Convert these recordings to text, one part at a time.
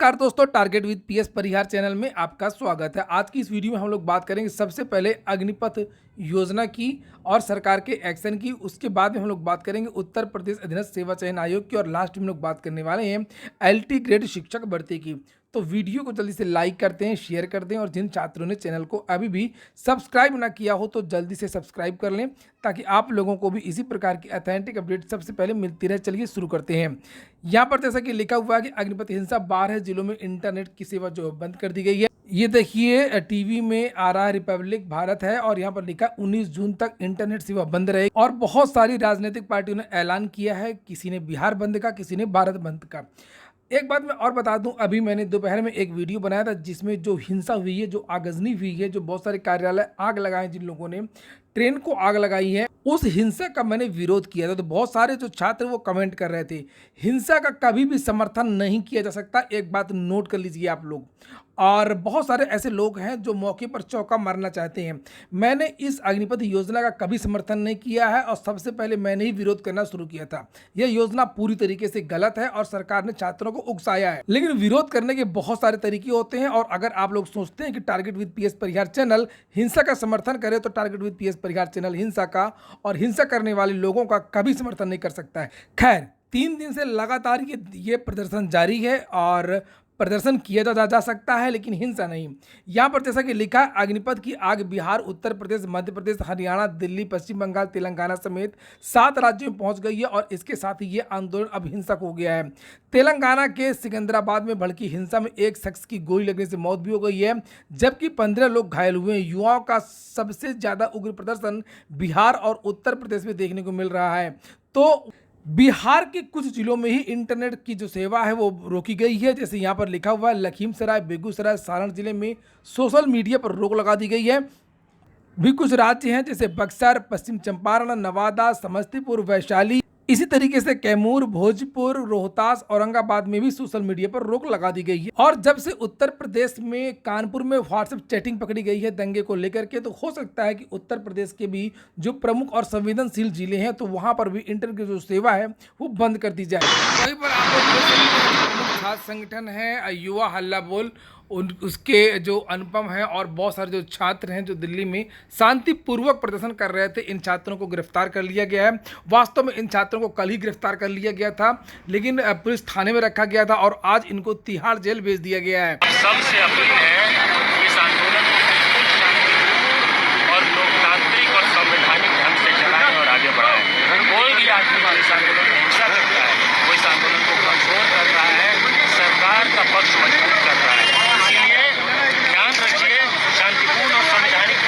नमस्कार दोस्तों, target with PS Parihar channel में आपका स्वागत है। आज की इस वीडियो में हम लोग बात करेंगे सबसे पहले अग्निपथ योजना की और सरकार के एक्शन की। उसके बाद में हम लोग बात करेंगे उत्तर प्रदेश अधीनस्थ सेवा चयन आयोग की और लास्ट में हम लोग बात करने वाले हैं एलटी ग्रेड शिक्षक भर्ती की। तो वीडियो को जल्दी से लाइक करते हैं, शेयर कर दें और जिन छात्रों ने चैनल को अभी भी सब्सक्राइब ना किया हो तो जल्दी से सब्सक्राइब कर लें ताकि आप लोगों को भी इसी प्रकार की ऑथेंटिक अपडेट सबसे पहले मिलती रहे। चलिए शुरू करते हैं। यहाँ पर जैसा कि लिखा हुआ है कि अग्निपथ हिंसा 12 जिलों में इंटरनेट की सेवा जो बंद कर दी गई है। ये देखिए टीवी में आ रहा है, रिपब्लिक भारत है और यहाँ पर लिखा 19 जून तक इंटरनेट सेवा बंद रहेगी। और बहुत सारी राजनीतिक पार्टियों ने ऐलान किया है, किसी ने बिहार बंद का, किसी ने भारत बंद का। एक बात मैं और बता दूं, अभी मैंने दोपहर में एक वीडियो बनाया था जिसमें जो हिंसा हुई है, जो आगजनी हुई है, जो बहुत सारे कार्यालय आग लगाए, जिन लोगों ने ट्रेन को आग लगाई है, उस हिंसा का मैंने विरोध किया था। तो बहुत सारे जो छात्र वो कमेंट कर रहे थे, हिंसा का कभी भी समर्थन नहीं किया जा सकता। एक बात नोट कर लीजिए आप लोग। और बहुत सारे ऐसे लोग हैं जो मौके पर चौका मारना चाहते हैं। मैंने इस अग्निपथ योजना का कभी समर्थन नहीं किया है और सबसे पहले मैंने ही विरोध करना शुरू किया था। यह योजना पूरी तरीके से गलत है और सरकार ने छात्रों को उकसाया है। लेकिन विरोध करने के बहुत सारे तरीके होते हैं और अगर आप लोग सोचते हैं कि target with PS Parihar channel हिंसा का समर्थन करे तो target with PS Parihar channel हिंसा का और हिंसा करने वाले लोगों का कभी समर्थन नहीं कर सकता है। खैर, 3 दिन से लगातार ये प्रदर्शन जारी है और प्रदर्शन किया जा सकता है लेकिन हिंसा नहीं। यहाँ पर जैसा कि लिखा है, अग्निपथ की आग बिहार, उत्तर प्रदेश, मध्य प्रदेश, हरियाणा, दिल्ली, पश्चिम बंगाल, तेलंगाना समेत 7 राज्यों में पहुंच गई है और इसके साथ ही ये आंदोलन अब हिंसक हो गया है। तेलंगाना के सिकंदराबाद में भड़की हिंसा में एक शख्स की गोली लगने से मौत भी हो गई है जबकि 15 लोग घायल हुए हैं। युवाओं का सबसे ज्यादा उग्र प्रदर्शन बिहार और उत्तर प्रदेश में देखने को मिल रहा है। तो बिहार के कुछ जिलों में ही इंटरनेट की जो सेवा है वो रोकी गई है। जैसे यहाँ पर लिखा हुआ है, लखीमसराय, बेगूसराय, सारण जिले में सोशल मीडिया पर रोक लगा दी गई है। भी कुछ राज्य हैं जैसे बक्सर, पश्चिम चंपारण, नवादा, समस्तीपुर, वैशाली, इसी तरीके से कैमूर, भोजपुर, रोहतास, औरंगाबाद में भी सोशल मीडिया पर रोक लगा दी गई है। और जब से उत्तर प्रदेश में कानपुर में व्हाट्सएप चैटिंग पकड़ी गई है दंगे को लेकर के, तो हो सकता है कि उत्तर प्रदेश के भी जो प्रमुख और संवेदनशील जिले हैं तो वहां पर भी इंटरनेट की जो सेवा है वो बंद कर दी जाए। वहीं पर आप प्रमुख छात्र संगठन है युवा हल्ला बोल, उसके जो अनुपम है और बहुत सारे जो छात्र हैं जो दिल्ली में शांतिपूर्वक प्रदर्शन कर रहे थे, इन छात्रों को गिरफ्तार कर लिया गया है। वास्तव में इन छात्रों को कल ही गिरफ्तार कर लिया गया था लेकिन पुलिस थाने में रखा गया था और आज इनको तिहाड़ जेल भेज दिया गया है। सबसे अपील है इस आंदोलन को बिल्कुल शांतिपूर्ण और लोकतांत्रिक और संवैधानिक ढंग से चलाएं और आगे बढ़ाएं। कोई भी आदमी इस आंदोलन में हिंसा करता है, वो इस आंदोलन को कमजोर कर रहा है, सरकार का पक्ष मजबूत कर रहा है। इसीलिए ध्यान रखिए, शांतिपूर्ण और संवैधानिक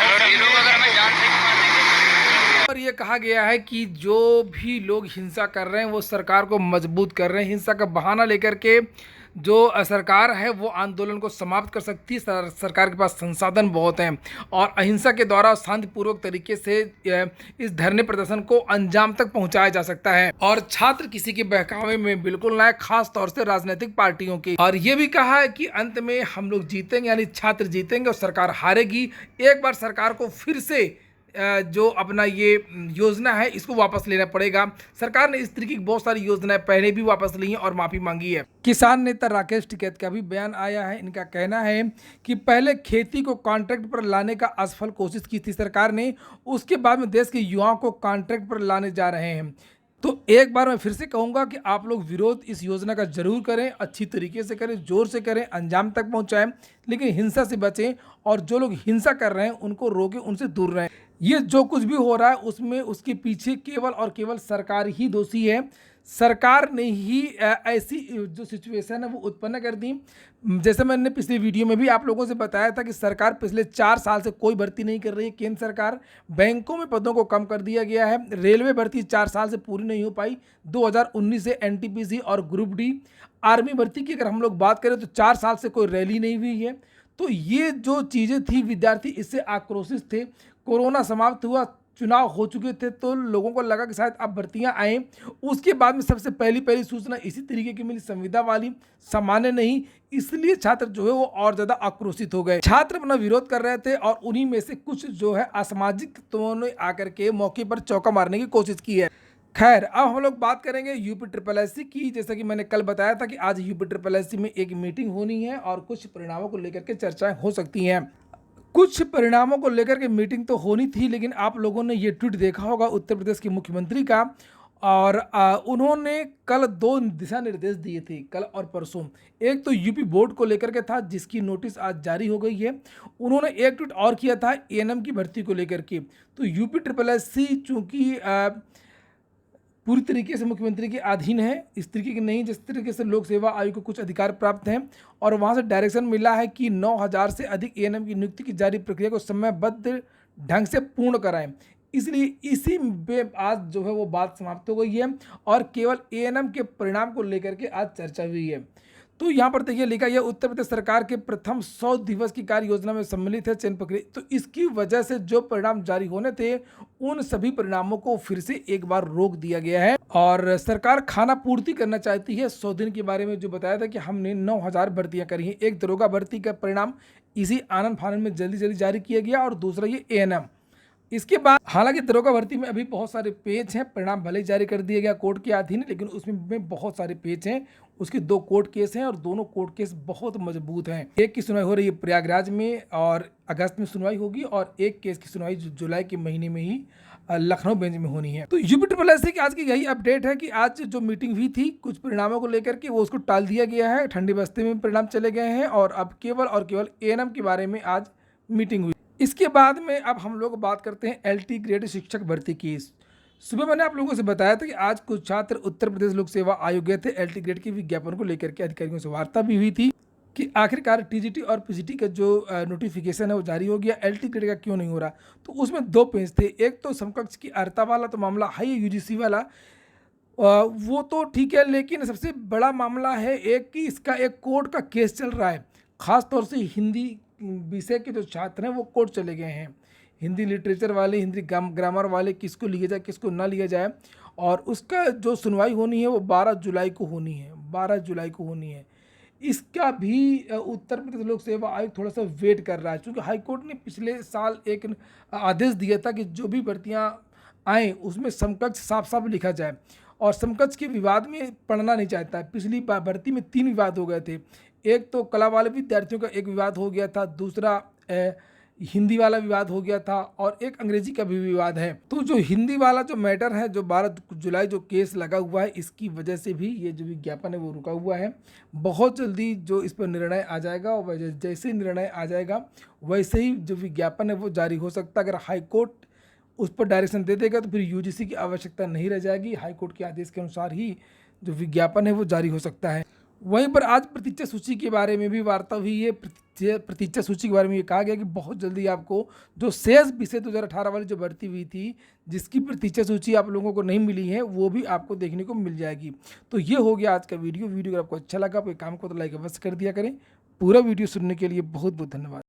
पर यह कहा गया है कि जो भी लोग हिंसा कर रहे हैं वो सरकार को मजबूत कर रहे हैं। हिंसा का बहाना लेकर के जो सरकार है वो आंदोलन को समाप्त कर सकती है। सरकार के पास संसाधन बहुत हैं और अहिंसा के द्वारा शांतिपूर्वक तरीके से इस धरने प्रदर्शन को अंजाम तक पहुंचाया जा सकता है और छात्र किसी के बहकावे में बिल्कुल ना है, खास तौर से राजनीतिक पार्टियों की। और ये भी कहा है कि अंत में हम लोग जीतेंगे, यानी छात्र जीतेंगे और सरकार हारेगी। एक बार सरकार को फिर से जो अपना ये योजना है इसको वापस लेना पड़ेगा। सरकार ने इस तरीके की बहुत सारी योजनाएं पहले भी वापस ली हैं और माफी मांगी है। किसान नेता राकेश टिकैत का भी बयान आया है। इनका कहना है कि पहले खेती को कॉन्ट्रैक्ट पर लाने का असफल कोशिश की थी सरकार ने, उसके बाद में देश के युवाओं को कॉन्ट्रैक्ट पर लाने जा रहे हैं। तो एक बार मैं फिर से कहूँगा कि आप लोग विरोध इस योजना का जरूर करें, अच्छी तरीके से करें, जोर से करें, अंजाम तक पहुँचाएं, लेकिन हिंसा से बचें और जो लोग हिंसा कर रहे हैं उनको रोकें, उनसे दूर रहें। ये जो कुछ भी हो रहा है उसमें उसके पीछे केवल और केवल सरकार ही दोषी है। सरकार ने ही ऐसी जो सिचुएशन है वो उत्पन्न कर दी। जैसे मैंने पिछले वीडियो में भी आप लोगों से बताया था कि सरकार पिछले 4 साल से कोई भर्ती नहीं कर रही है। केंद्र सरकार, बैंकों में पदों को कम कर दिया गया है, रेलवे भर्ती 4 साल से पूरी नहीं हो पाई। 2019 से एनटीपीसी और ग्रुप डी, आर्मी भर्ती की अगर हम लोग बात करें तो 4 साल से कोई रैली नहीं हुई है। तो ये जो चीज़ें थी, विद्यार्थी इससे आक्रोशित थे। कोरोना समाप्त हुआ, चुनाव हो चुके थे तो लोगों को लगा कि शायद अब भर्तियां आए। उसके बाद में सबसे पहली सूचना इसी तरीके की मिली, संविदा वाली, सामान्य नहीं। इसलिए छात्र जो है वो और ज़्यादा आक्रोशित हो गए। छात्र अपना विरोध कर रहे थे और उन्हीं में से कुछ जो है असामाजिक तत्वों ने आकर के मौके पर चौका मारने की कोशिश की है। खैर, अब हम लोग बात करेंगे यूपी ट्रिपल एससी की। जैसा कि मैंने कल बताया था कि आज यूपी ट्रिपल एससी में एक मीटिंग होनी है और कुछ परिणामों को लेकर के चर्चाएं हो सकती हैं। कुछ परिणामों को लेकर के मीटिंग तो होनी थी, लेकिन आप लोगों ने ये ट्वीट देखा होगा उत्तर प्रदेश के मुख्यमंत्री का, और उन्होंने कल 2 दिशा निर्देश दिए थे, कल और परसों। एक तो यूपी बोर्ड को लेकर के था, जिसकी नोटिस आज जारी हो गई है। उन्होंने एक ट्वीट और किया था एएनएम की भर्ती को लेकर के। तो यूपी ट्रिपल एससी चूँकि पूरी तरीके से मुख्यमंत्री के अधीन है, इस तरीके की नहीं जिस तरीके से लोक सेवा आयोग को कुछ अधिकार प्राप्त हैं, और वहां से डायरेक्शन मिला है कि 9000 से अधिक एएनएम की नियुक्ति की जारी प्रक्रिया को समयबद्ध ढंग से पूर्ण कराएं। इसलिए इसी में आज जो है वो बात समाप्त हो गई है और केवल एएनएम के परिणाम को लेकर के आज चर्चा हुई है। तो यहाँ पर देखिए लिखा यह उत्तर प्रदेश सरकार के प्रथम 100 दिवस की कार्य योजना में सम्मिलित है चयन प्रक्रिया। तो इसकी वजह से जो परिणाम जारी होने थे उन सभी परिणामों को फिर से एक बार रोक दिया गया है, और सरकार खाना पूर्ति करना चाहती है। 100 दिन के बारे में जो बताया था कि हमने 9000 भर्तियां करी हैं। एक दरोगा भर्ती का परिणाम इसी आनन फानन में जल्दी जारी किया गया, और दूसरा ये एएनएम। इसके बाद हालांकि दरोगा भर्ती में अभी बहुत सारे पेज हैं, परिणाम भले ही जारी कर दिया गया कोर्ट के अधीन, लेकिन उसमें बहुत सारे पेज हैं। उसके 2 कोर्ट केस हैं और दोनों कोर्ट केस बहुत मजबूत हैं। एक की सुनवाई हो रही है प्रयागराज में और अगस्त में सुनवाई होगी, और एक केस की सुनवाई जुलाई के महीने में ही लखनऊ बेंच में होनी है। तो यूपी ट्रिपल एससी की आज की यही अपडेट है कि आज जो मीटिंग हुई थी कुछ परिणामों को लेकर के वो उसको टाल दिया गया है। ठंडी बस्ती में परिणाम चले गए हैं और अब केवल और केवल एएनएम के बारे में आज मीटिंग हुई। इसके बाद में अब हम लोग बात करते हैं एलटी ग्रेड शिक्षक भर्ती की। सुबह मैंने आप लोगों से बताया था कि आज कुछ छात्र उत्तर प्रदेश लोक सेवा आयोग गए थे। एलटी ग्रेड के विज्ञापन को लेकर के अधिकारियों से वार्ता भी हुई थी कि आखिरकार टीजीटी और पीजीटी का जो नोटिफिकेशन है वो जारी हो गया, एलटी ग्रेड का क्यों नहीं हो रहा। तो उसमें 2 पेज थे। एक तो समकक्ष की अर्हता वाला तो मामला है, यूजीसी वाला वो तो ठीक है, लेकिन सबसे बड़ा मामला है एक कि इसका एक कोर्ट का केस चल रहा है। खास तौर से हिंदी विषय के जो छात्र हैं वो कोर्ट चले गए हैं। हिंदी लिटरेचर वाले, हिंदी ग्रामर वाले, किसको लिया जाए किसको ना लिया जाए, और उसका जो सुनवाई होनी है वो 12 जुलाई को होनी है। 12 जुलाई को होनी है। इसका भी उत्तर प्रदेश लोक सेवा आयोग थोड़ा सा वेट कर रहा है, क्योंकि हाईकोर्ट ने पिछले साल एक आदेश दिया था कि जो भी भर्तियां आएँ उसमें समकक्ष साफ साफ लिखा जाए, और समकक्ष के विवाद में पढ़ना नहीं चाहता है। पिछली भर्ती में 3 विवाद हो गए थे। एक तो कला वाले विद्यार्थियों का एक विवाद हो गया था, दूसरा हिंदी वाला विवाद हो गया था, और एक अंग्रेजी का भी विवाद है। तो जो हिंदी वाला जो मैटर है, जो 12 जुलाई जो केस लगा हुआ है, इसकी वजह से भी ये जो विज्ञापन है वो रुका हुआ है। बहुत जल्दी जो इस पर निर्णय आ जाएगा, और जैसे ही निर्णय आ जाएगा वैसे ही जो विज्ञापन है वो जारी हो सकता है। अगर हाईकोर्ट उस पर डायरेक्शन दे देगा तो फिर यूजीसी की आवश्यकता नहीं रह जाएगी। हाईकोर्ट के आदेश के अनुसार ही जो विज्ञापन है वो जारी हो सकता है। वहीं पर आज प्रतीक्षा सूची के बारे में भी वार्ता हुई है। प्रतीक्षा सूची के बारे में ये कहा गया कि बहुत जल्दी आपको जो शेष विषय 2018 वाली जो भर्ती हुई थी, जिसकी प्रतीक्षा सूची आप लोगों को नहीं मिली है, वो भी आपको देखने को मिल जाएगी। तो ये हो गया आज का वीडियो। अगर आपको अच्छा लगा तो काम को तो लाइक अवश्य कर दिया करें। पूरा वीडियो सुनने के लिए बहुत बहुत धन्यवाद।